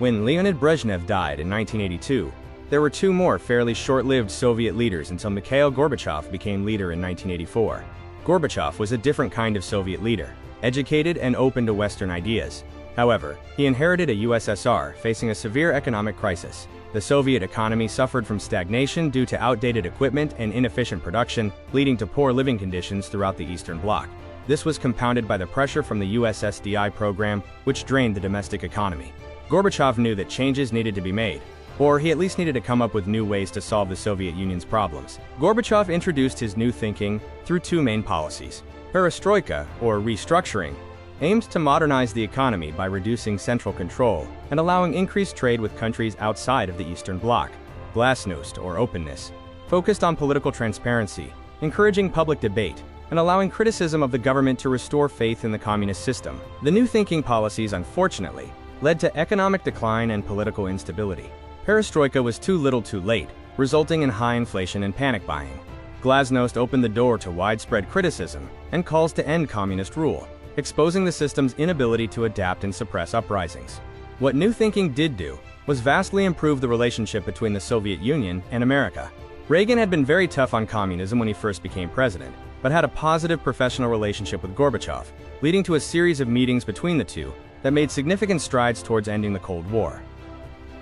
When Leonid Brezhnev died in 1982, there were two more fairly short-lived Soviet leaders until Mikhail Gorbachev became leader in 1984. Gorbachev was a different kind of Soviet leader, educated and open to Western ideas. However, he inherited a USSR facing a severe economic crisis. The Soviet economy suffered from stagnation due to outdated equipment and inefficient production, leading to poor living conditions throughout the Eastern Bloc. This was compounded by the pressure from the USSDI program, which drained the domestic economy. Gorbachev knew that changes needed to be made, or he at least needed to come up with new ways to solve the Soviet Union's problems. Gorbachev introduced his new thinking through two main policies. Perestroika, or restructuring, aimed to modernize the economy by reducing central control and allowing increased trade with countries outside of the Eastern Bloc. Glasnost, or openness, focused on political transparency, encouraging public debate, and allowing criticism of the government to restore faith in the communist system. The new thinking policies, unfortunately, led to economic decline and political instability. Perestroika was too little too late, resulting in high inflation and panic buying. Glasnost opened the door to widespread criticism and calls to end communist rule, exposing the system's inability to adapt and suppress uprisings. What new thinking did do was vastly improve the relationship between the Soviet Union and America. Reagan had been very tough on communism when he first became president, but had a positive professional relationship with Gorbachev, leading to a series of meetings between the two that made significant strides towards ending the Cold War.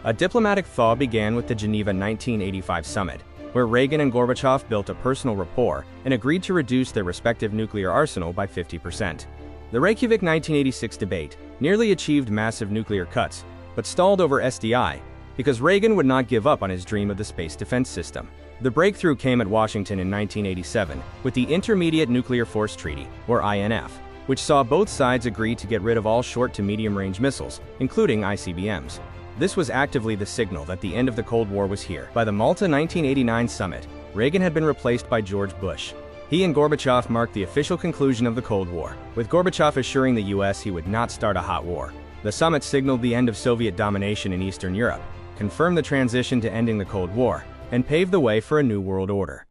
A diplomatic thaw began with the Geneva 1985 summit, where Reagan and Gorbachev built a personal rapport and agreed to reduce their respective nuclear arsenal by 50%. The Reykjavik 1986 debate nearly achieved massive nuclear cuts, but stalled over SDI because Reagan would not give up on his dream of the space defense system. The breakthrough came at Washington in 1987 with the Intermediate Nuclear Force Treaty, or INF, which saw both sides agree to get rid of all short to medium-range missiles, including ICBMs. This was actively the signal that the end of the Cold War was here. By the Malta 1989 summit, Reagan had been replaced by George Bush. He and Gorbachev marked the official conclusion of the Cold War, with Gorbachev assuring the US he would not start a hot war. The summit signaled the end of Soviet domination in Eastern Europe, confirmed the transition to ending the Cold War, and paved the way for a new world order.